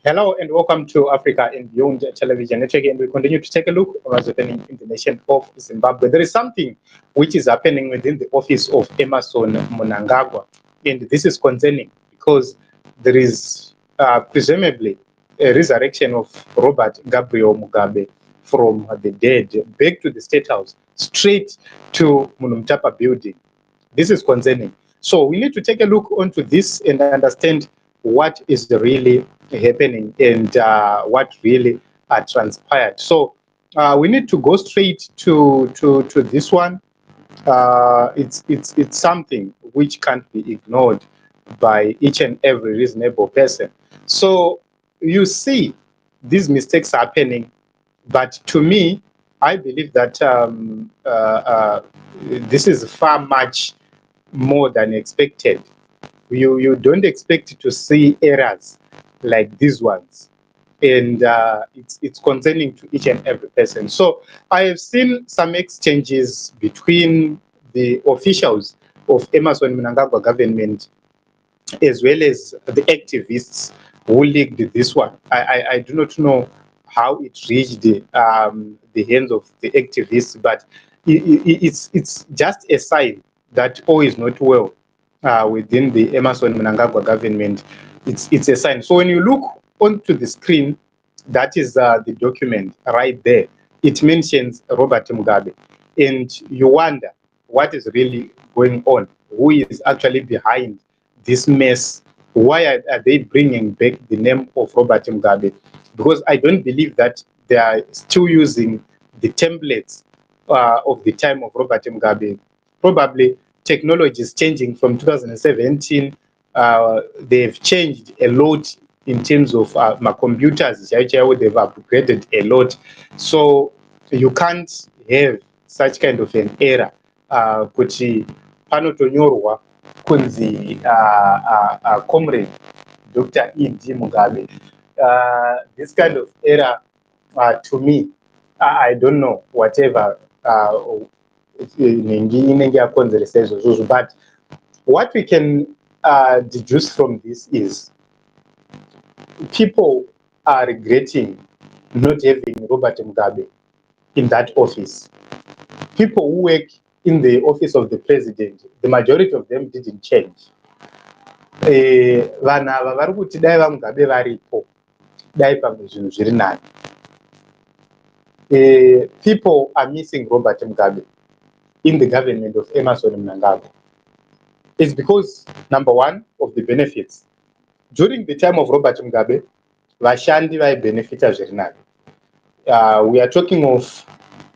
Hello and welcome to Africa and Beyond Television Network, and we continue to take a look at what's happening in the nation of Zimbabwe. There is something which is happening within the office of Emerson Mnangagwa, and this is concerning because there is presumably a resurrection of Robert Gabriel Mugabe from the dead back to the State House, straight to Munumtapa building. This is concerning. So we need to take a look onto this and understand what is really happening and what really transpired. So we need to go straight to this one. It's something which can't be ignored by each and every reasonable person. So you see these mistakes happening, but to me, I believe that this is far much more than expected. You don't expect to see errors like these ones, and it's concerning to each and every person. So I have seen some exchanges between the officials of Emerson Mnangagwa government as well as the activists who leaked this one. I do not know how it reached the hands of the activists, but it's just a sign that all is not well within the Emerson Mnangagwa government. It's a sign. So when you look onto the screen, that is the document right there. It mentions Robert Mugabe, and you wonder what is really going on. Who is actually behind this mess? Why are they bringing back the name of Robert Mugabe? Because I don't believe that they are still using the templates of the time of Robert Mugabe. Probably technology is changing from 2017. They've changed a lot in terms of my computers. They've upgraded a lot. So you can't have such kind of an error. Kuti panotonyorwa kunzi comrade Dr. E.D. Mugabe. This kind of error, to me, I don't know, whatever but what we can deduce from this is people are regretting not having Robert Mugabe in that office. People who work in the office of the president, the majority of them didn't change. Vanhu ava vari kuti dai vaMugabe varipo, dai pamwe zvinhu zviri nani. People are missing Robert Mugabe in the government of Emerson Mnangagwa. It's because, number one, of the benefits. During the time of Robert Mugabe, vashandi vaibenefita zviri nani. We are talking of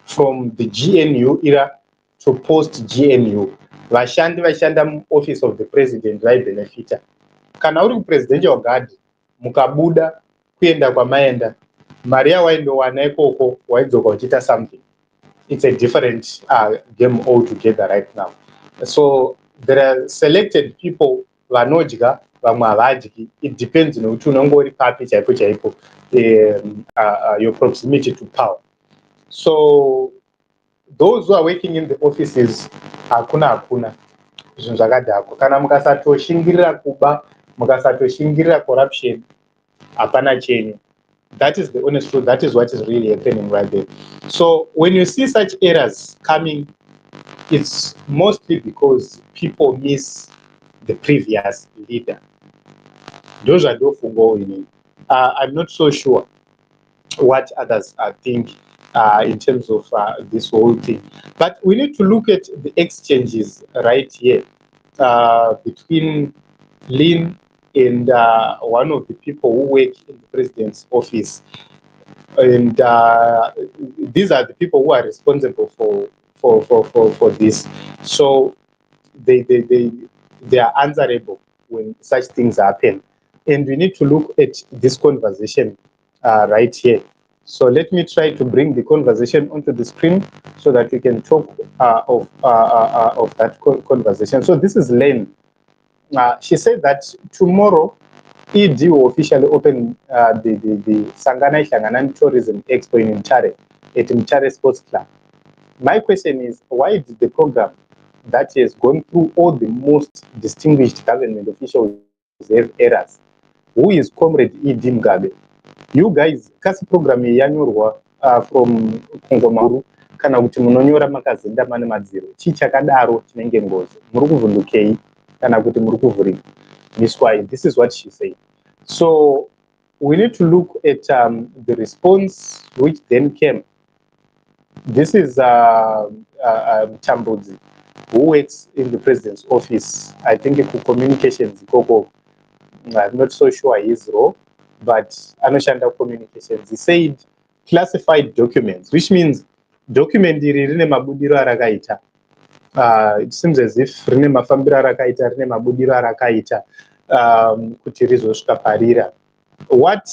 from the GNU era to post-GNU. Vashandi vaishanda muoffice of the president vaibenefita. Kana uri kupresidential guard, mukabuda kuenda kwamaenda, mari yawaindowana ikoko waidzoka uchiita something. It's a different game altogether right now. So there are selected people vanodya vamwe havadyi. It depends nokuti unenge uri papi chaipo chaipo, your proximity to power. So those who are working in the offices, hakuna zvinhu zvakadhako. Kana mukasatoshingirira kuba, mukasatoshingirira corruption, hapana chenyu. That is the honest truth. That is what is really happening right there. So when you see such errors coming, it's mostly because people miss the previous leader. Those are the fungo. I'm not so sure what others think in terms of this whole thing. But we need to look at the exchanges right here between Lynn and one of the people who work in the president's office. And these are the people who are responsible for this. So they are answerable when such things happen. And we need to look at this conversation right here. So let me try to bring the conversation onto the screen so that we can talk of that conversation. So this is Len. She said that tomorrow ED will officially open the Sangana Shanganan Tourism Expo in Mchare at Mchare Sports Club. My question is, why did the program that has gone through all the most distinguished government officials have errors? who is Comrade E.D. Mugabe. You guys, kasi program yanyorwa from Kongomuru, kana kuti munonyora makazinda mane madziro, chichakadaro chinenge ngozi. Muri kuvhundukei kana kuti muri kuvhurika. Miss Wai, this is what she said. So we need to look at the response which then came. This is Tambudzi, who works in the president's office. I think communications, I'm not so sure his role, but Anoshanda communications. He said classified documents, which means document rine mabudiro arakaita. It seems as if rine mafambiro arakaita, rine mabudiro arakaita kuti rizosvika parira. What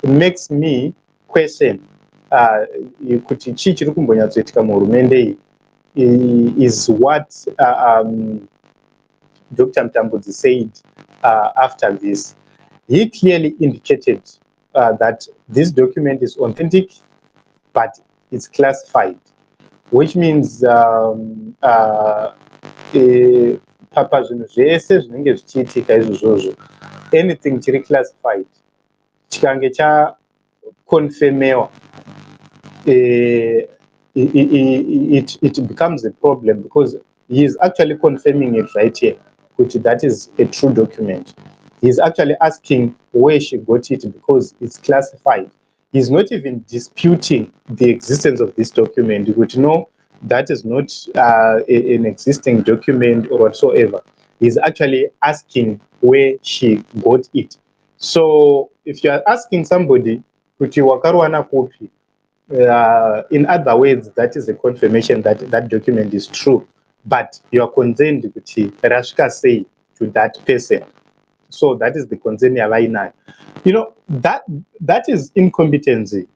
makes me question kuti chii chiri kumbonyatsoitika muhurumende iyi is what Dr. Mtambudzi said after this. He clearly indicated that this document is authentic, but it's classified, which means papa zvinhu zvese zvinenge zvichiitika izvozvozvo, anything chiri classified chikange chakonfirmewa, it becomes a problem because he is actually confirming it right here, which that is a true document. He's actually asking where she got it because it's classified. He's not even disputing the existence of this document, which no, that is not an existing document or whatsoever. He's actually asking where she got it. So if you are asking somebody, kuti wakaruwana kopi, in other words, that is a confirmation that that document is true, but you are concerned kuti Rashka say to that person. So that is the concern yavainayo. You know, that is incompetency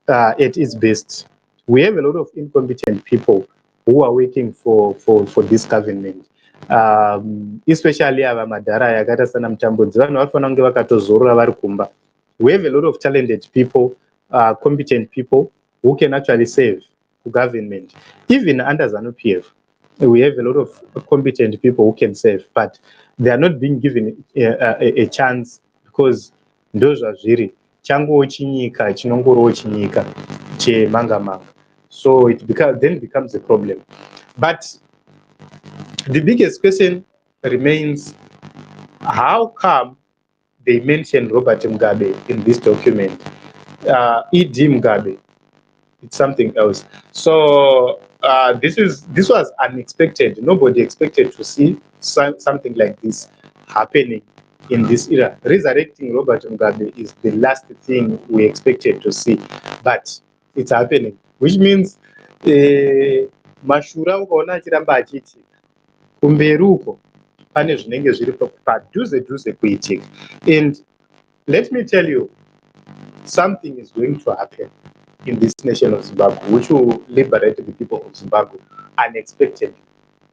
at its best. We have a lot of incompetent people who are working for this government, especially ava madhara yakata sana Mtambudzi, vanhu vanofanira kunge vakatozorora vari kumba. We have a lot of talented people, competent people who can actually serve the government. Even under ZANU-PF, we have a lot of competent people who can serve, but they are not being given a chance because those are zviri chango chinyika chinongoro chinyika che manga. So it then becomes a problem. But the biggest question remains, how come they mentioned Robert Mugabe in this document? E.D. Mugabe, it's something else. So this was unexpected. Nobody expected to see something like this happening in this era. Resurrecting Robert Mugabe is the last thing we expected to see, but it's happening, which means mashura ukaona achiramba achiitika, kumberi uko pane zvinenge zviri padhuze kuitika. And let me tell you, something is going to happen in this nation of Zimbabwe, which will liberate the people of Zimbabwe unexpectedly.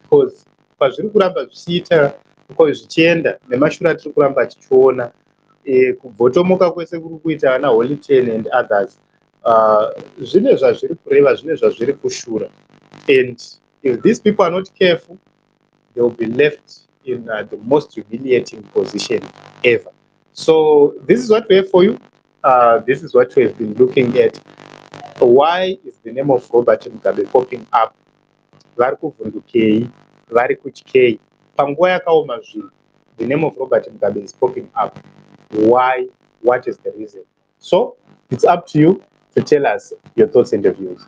Because pazviri kuramba zvichiita zvichienda nemashura tiri kuramba tichiona kubvotomoka kwese kuri kuita ana Holy Ten and others, zvine zvazviri kureva, zvine zvazviri kushura. And if these people are not careful, they will be left in the most humiliating position ever. So this is what we have for you. This is what we have been looking at. Why is the name of Robert Mugabe popping up? Vari kuvhundukei, vari kutyei. Panguva yakaoma zvinhu, the name of Robert Mugabe is popping up. Why? What is the reason? So it's up to you to tell us your thoughts and your views.